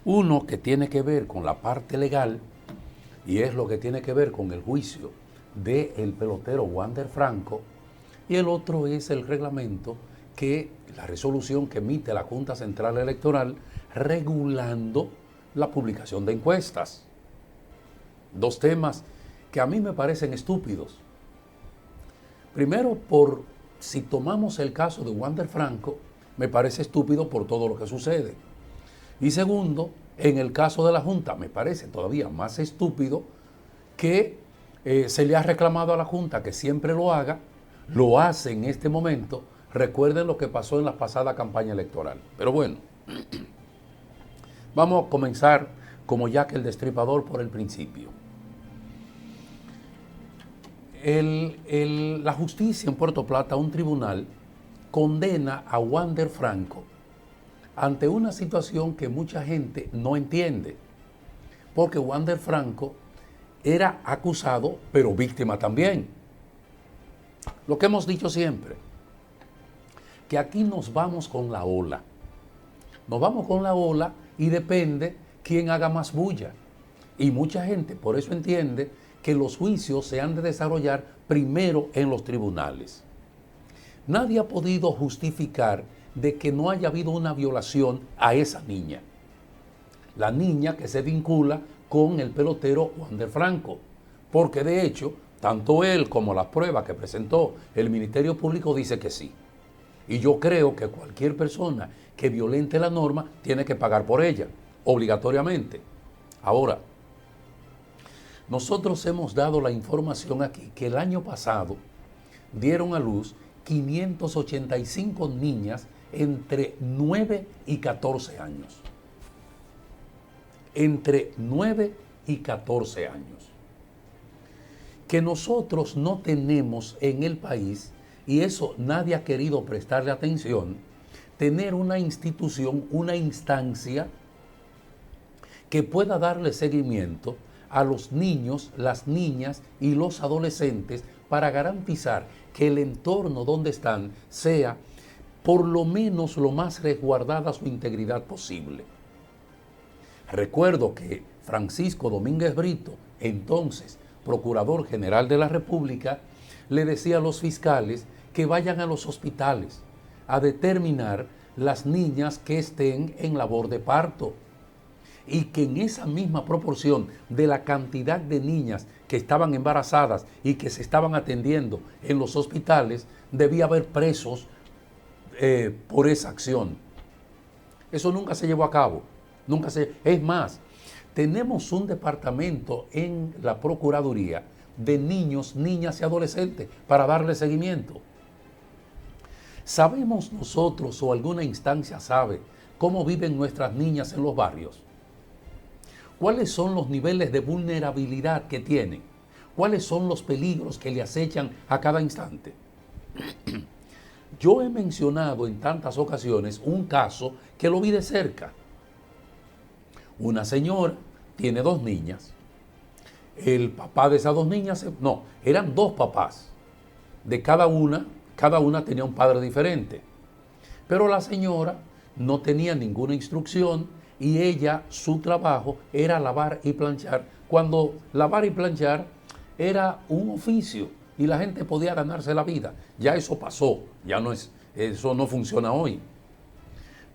Uno que tiene que ver con la parte legal y es lo que tiene que ver con el juicio del pelotero Wander Franco, y el otro es el reglamento la resolución que emite la Junta Central Electoral regulando la publicación de encuestas. Dos temas que a mí me parecen estúpidos. Primero, si tomamos el caso de Wander Franco, me parece estúpido por todo lo que sucede. Y segundo, en el caso de la Junta, me parece todavía más estúpido que se le ha reclamado a la Junta que siempre lo haga, lo hace en este momento. Recuerden lo que pasó en la pasada campaña electoral. Pero bueno, vamos a comenzar como Jack el Destripador por el principio. La justicia en Puerto Plata, un tribunal, condena a Wander Franco ante una situación que mucha gente no entiende, porque Wander Franco era acusado, pero víctima también. Lo que hemos dicho siempre, que aquí nos vamos con la ola. Nos vamos con la ola y depende quién haga más bulla. Y mucha gente por eso entiende que los juicios se han de desarrollar primero en los tribunales. Nadie ha podido justificar de que no haya habido una violación a esa niña. La niña que se vincula con el pelotero Wander Franco. Porque de hecho, tanto él como las pruebas que presentó el Ministerio Público dice que sí. Y yo creo que cualquier persona que violente la norma tiene que pagar por ella, obligatoriamente. Ahora, nosotros hemos dado la información aquí que el año pasado dieron a luz 585 niñas entre 9 y 14 años. Entre 9 y 14 años. Que nosotros no tenemos en el país, y eso nadie ha querido prestarle atención, tener una institución, una instancia que pueda darle seguimiento a los niños, las niñas y los adolescentes para garantizar que el entorno donde están sea por lo menos lo más resguardada su integridad posible. Recuerdo que Francisco Domínguez Brito, entonces Procurador General de la República, le decía a los fiscales que vayan a los hospitales a determinar las niñas que estén en labor de parto, y que en esa misma proporción de la cantidad de niñas que estaban embarazadas y que se estaban atendiendo en los hospitales, debía haber presos por esa acción. Eso nunca se llevó a cabo. Es más, tenemos un departamento en la Procuraduría de niños, niñas y adolescentes para darle seguimiento. ¿Sabemos nosotros o alguna instancia sabe cómo viven nuestras niñas en los barrios? ¿Cuáles son los niveles de vulnerabilidad que tienen? ¿Cuáles son los peligros que le acechan a cada instante? Yo he mencionado en tantas ocasiones un caso que lo vi de cerca. Una señora tiene dos niñas. El papá de esas dos niñas, eran dos papás. De cada una tenía un padre diferente. Pero la señora no tenía ninguna instrucción y ella, su trabajo era lavar y planchar, cuando lavar y planchar era un oficio y la gente podía ganarse la vida. Ya eso pasó, eso no funciona hoy.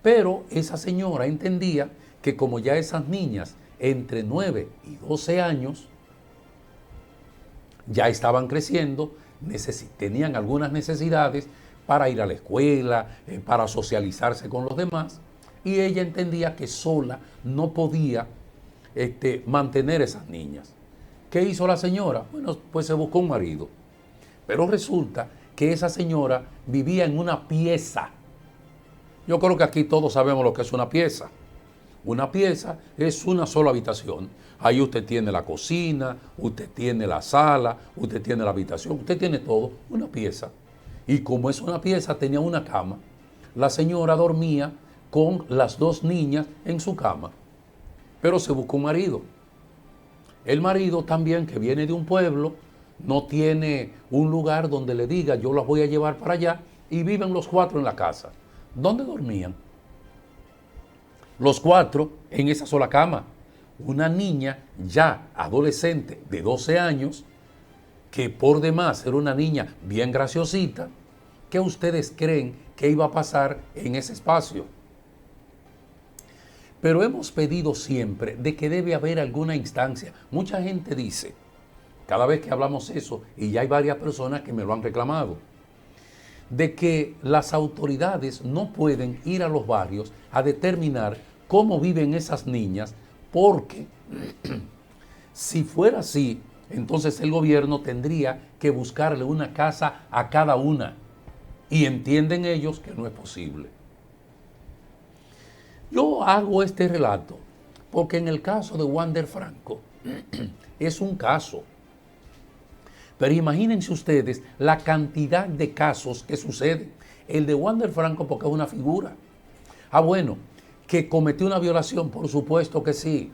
Pero esa señora entendía que como ya esas niñas entre 9 y 12 años ya estaban creciendo, tenían algunas necesidades para ir a la escuela, para socializarse con los demás, y ella entendía que sola no podía mantener esas niñas. ¿Qué hizo la señora? Bueno, pues se buscó un marido. Pero resulta que esa señora vivía en una pieza. Yo creo que aquí todos sabemos lo que es una pieza. Una pieza es una sola habitación. Ahí usted tiene la cocina, usted tiene la sala, usted tiene la habitación, usted tiene todo, una pieza. Y como es una pieza, tenía una cama. La señora dormía con las dos niñas en su cama. Pero se buscó un marido. El marido también, que viene de un pueblo, no tiene un lugar donde le diga yo las voy a llevar para allá, y viven los cuatro en la casa. ¿Dónde dormían? los 4 en esa sola cama. Una niña ya adolescente de 12 años, que por demás era una niña bien graciosita, ¿qué ustedes creen que iba a pasar en ese espacio? Pero hemos pedido siempre de que debe haber alguna instancia. Mucha gente dice, cada vez que hablamos eso, y ya hay varias personas que me lo han reclamado, de que las autoridades no pueden ir a los barrios a determinar cómo viven esas niñas, porque si fuera así, entonces el gobierno tendría que buscarle una casa a cada una, y entienden ellos que no es posible. Yo hago este relato porque en el caso de Wander Franco es un caso. Pero imagínense ustedes la cantidad de casos que suceden. El de Wander Franco porque es una figura. Ah, bueno, que cometió una violación, por supuesto que sí.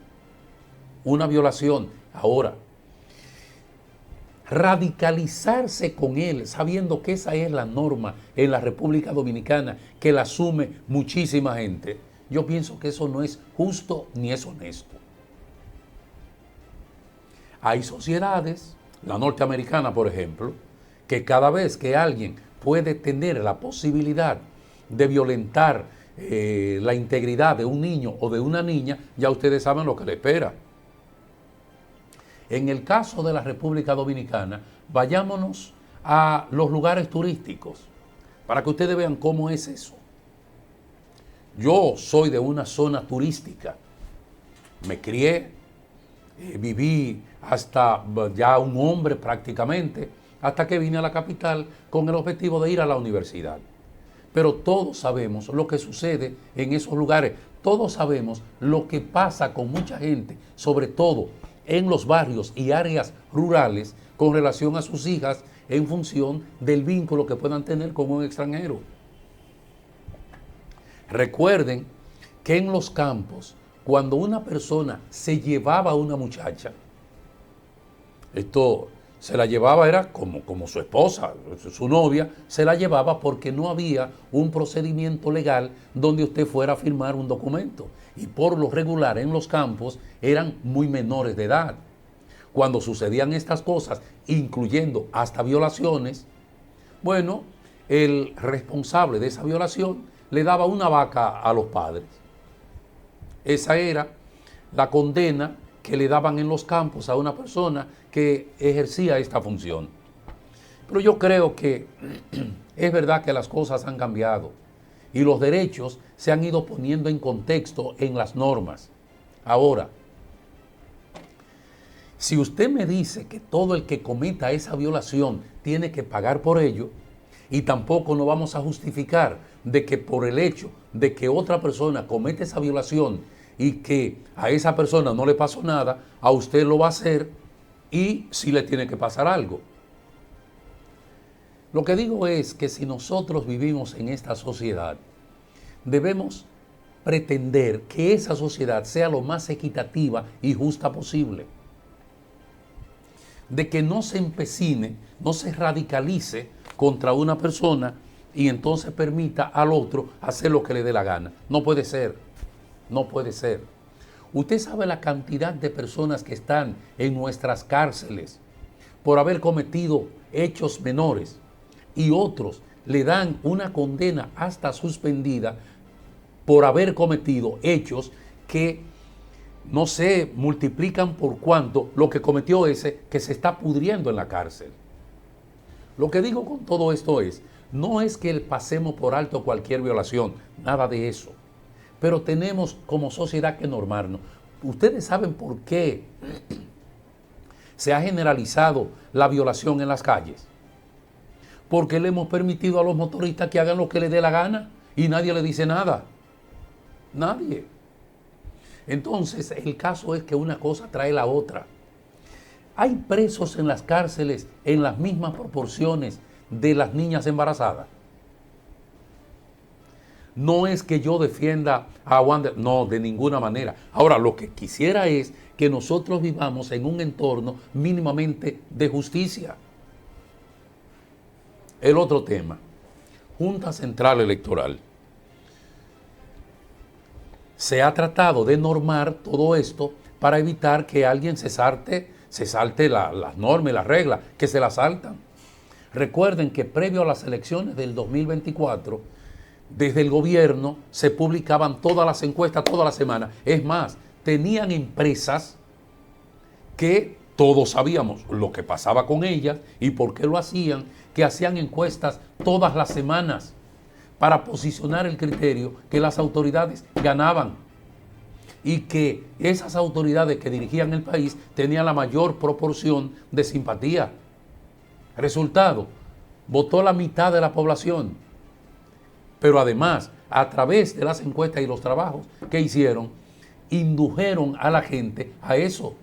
Una violación. Ahora, radicalizarse con él, sabiendo que esa es la norma en la República Dominicana, que la asume muchísima gente, yo pienso que eso no es justo ni es honesto. Hay sociedades, la norteamericana por ejemplo, que cada vez que alguien puede tener la posibilidad de violentar la integridad de un niño o de una niña, ya ustedes saben lo que le espera. En el caso de la República Dominicana, vayámonos a los lugares turísticos para que ustedes vean cómo es eso. Yo soy de una zona turística, me crié, viví hasta ya un hombre prácticamente, hasta que vine a la capital con el objetivo de ir a la universidad. Pero todos sabemos lo que sucede en esos lugares, todos sabemos lo que pasa con mucha gente, sobre todo en los barrios y áreas rurales, con relación a sus hijas en función del vínculo que puedan tener con un extranjero. Recuerden que en los campos, cuando una persona se llevaba a una muchacha, esto se la llevaba, era como su esposa, su novia, se la llevaba porque no había un procedimiento legal donde usted fuera a firmar un documento. Y por lo regular en los campos eran muy menores de edad. Cuando sucedían estas cosas, incluyendo hasta violaciones, bueno, el responsable de esa violación le daba una vaca a los padres. Esa era la condena que le daban en los campos a una persona que ejercía esta función. Pero yo creo que es verdad que las cosas han cambiado y los derechos se han ido poniendo en contexto en las normas. Ahora, si usted me dice que todo el que cometa esa violación tiene que pagar por ello, y tampoco nos vamos a justificar de que por el hecho de que otra persona comete esa violación y que a esa persona no le pasó nada, a usted lo va a hacer y sí le tiene que pasar algo. Lo que digo es que si nosotros vivimos en esta sociedad, debemos pretender que esa sociedad sea lo más equitativa y justa posible. De que no se empecine, no se radicalice contra una persona y entonces permita al otro hacer lo que le dé la gana. No puede ser, no puede ser. Usted sabe la cantidad de personas que están en nuestras cárceles por haber cometido hechos menores y otros le dan una condena hasta suspendida por haber cometido hechos que no se multiplican por cuánto lo que cometió ese que se está pudriendo en la cárcel. Lo que digo con todo esto es, no es que pasemos por alto cualquier violación, nada de eso. Pero tenemos como sociedad que normarnos. Ustedes saben por qué se ha generalizado la violación en las calles. Porque le hemos permitido a los motoristas que hagan lo que les dé la gana y nadie le dice nada. Nadie. Entonces, el caso es que una cosa trae la otra. ¿Hay presos en las cárceles en las mismas proporciones de las niñas embarazadas? No es que yo defienda a Wander, no, de ninguna manera. Ahora, lo que quisiera es que nosotros vivamos en un entorno mínimamente de justicia. El otro tema, Junta Central Electoral. se ha tratado de normar todo esto para evitar que alguien se salte las normas y las reglas, que se las saltan. Recuerden que previo a las elecciones del 2024, desde el gobierno se publicaban todas las encuestas toda la semana. Es más, tenían empresas que todos sabíamos lo que pasaba con ellas y por qué lo hacían, que hacían encuestas todas las semanas para posicionar el criterio que las autoridades ganaban y que esas autoridades que dirigían el país tenían la mayor proporción de simpatía. Resultado, votó la mitad de la población. Pero además, a través de las encuestas y los trabajos que hicieron, indujeron a la gente a eso.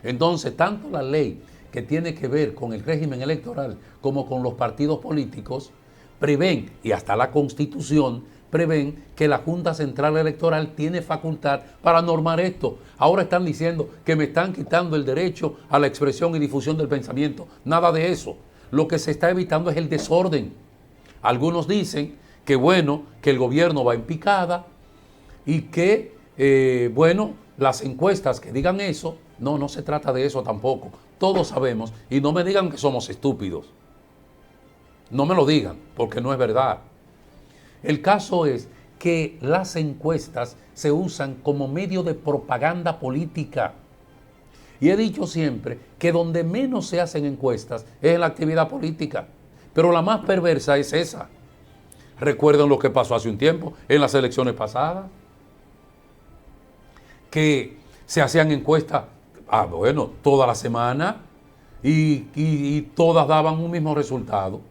Entonces, tanto la ley que tiene que ver con el régimen electoral como con los partidos políticos prevén, y hasta la Constitución prevén, que la Junta Central Electoral tiene facultad para normar esto. Ahora están diciendo que me están quitando el derecho a la expresión y difusión del pensamiento. Nada de eso. Lo que se está evitando es el desorden. Algunos dicen que bueno, que el gobierno va en picada y que, bueno, las encuestas que digan eso. No se trata de eso tampoco. Todos sabemos, y no me digan que somos estúpidos. No me lo digan, porque no es verdad. El caso es que las encuestas se usan como medio de propaganda política. Y he dicho siempre que donde menos se hacen encuestas es en la actividad política. Pero la más perversa es esa. Recuerden lo que pasó hace un tiempo en las elecciones pasadas, que se hacían encuestas, toda la semana y todas daban un mismo resultado.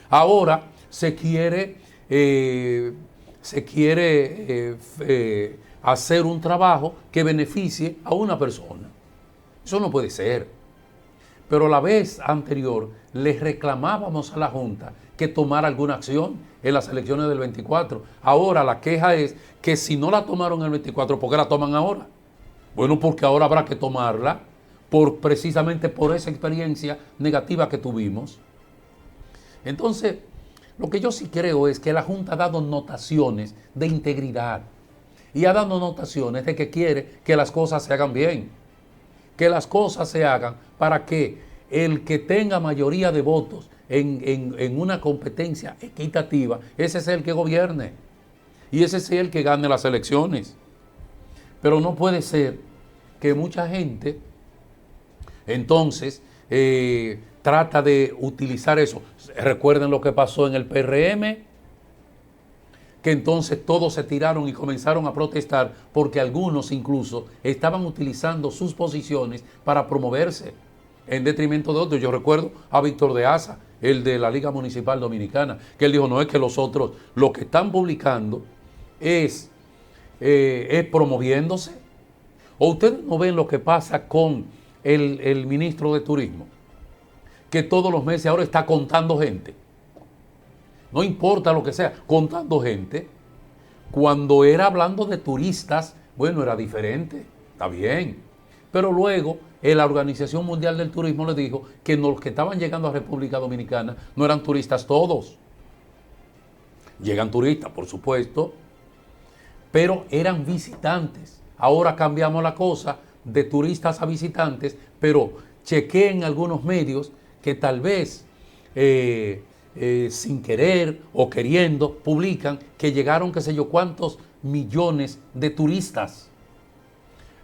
Ahora se quiere hacer un trabajo que beneficie a una persona. Eso no puede ser. Pero la vez anterior les reclamábamos a la Junta que tomara alguna acción en las elecciones del 24. Ahora la queja es que si no la tomaron en el 24, ¿por qué la toman ahora? Bueno, porque ahora habrá que tomarla precisamente por esa experiencia negativa que tuvimos. Entonces, lo que yo sí creo es que la Junta ha dado notaciones de integridad y ha dado notaciones de que quiere que las cosas se hagan bien, que las cosas se hagan para que el que tenga mayoría de votos en una competencia equitativa, ese es el que gobierne y ese es el que gane las elecciones. Pero no puede ser que mucha gente entonces trata de utilizar eso. Recuerden lo que pasó en el PRM, que entonces todos se tiraron y comenzaron a protestar porque algunos incluso estaban utilizando sus posiciones para promoverse en detrimento de otros. Yo recuerdo a Víctor de Asa, el de la Liga Municipal Dominicana, que él dijo, no, es que los otros lo que están publicando es promoviéndose. ¿O ustedes no ven lo que pasa con el ministro de Turismo? Que todos los meses ahora está contando gente. No importa lo que sea, contando gente. Cuando era hablando de turistas, bueno, era diferente, está bien. Pero luego la Organización Mundial del Turismo le dijo que los que estaban llegando a República Dominicana no eran turistas todos. Llegan turistas, por supuesto, pero eran visitantes. Ahora cambiamos la cosa de turistas a visitantes, pero chequé en algunos medios que tal vez sin querer o queriendo publican que llegaron qué sé yo cuántos millones de turistas.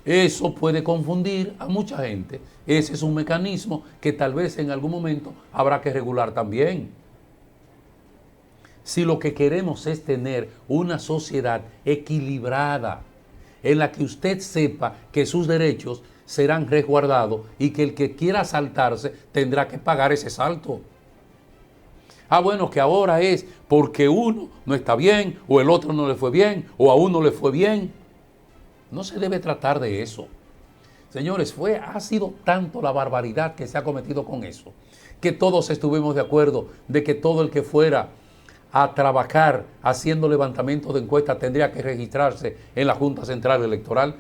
Eso puede confundir a mucha gente. Ese es un mecanismo que tal vez en algún momento habrá que regular también. Si lo que queremos es tener una sociedad equilibrada, en la que usted sepa que sus derechos serán resguardados y que el que quiera saltarse tendrá que pagar ese salto. Bueno, que ahora es porque uno no está bien o el otro no le fue bien o a uno le fue bien. No se debe tratar de eso. Señores, ha sido tanto la barbaridad que se ha cometido con eso, que todos estuvimos de acuerdo de que todo el que fuera a trabajar haciendo levantamiento de encuestas tendría que registrarse en la Junta Central Electoral.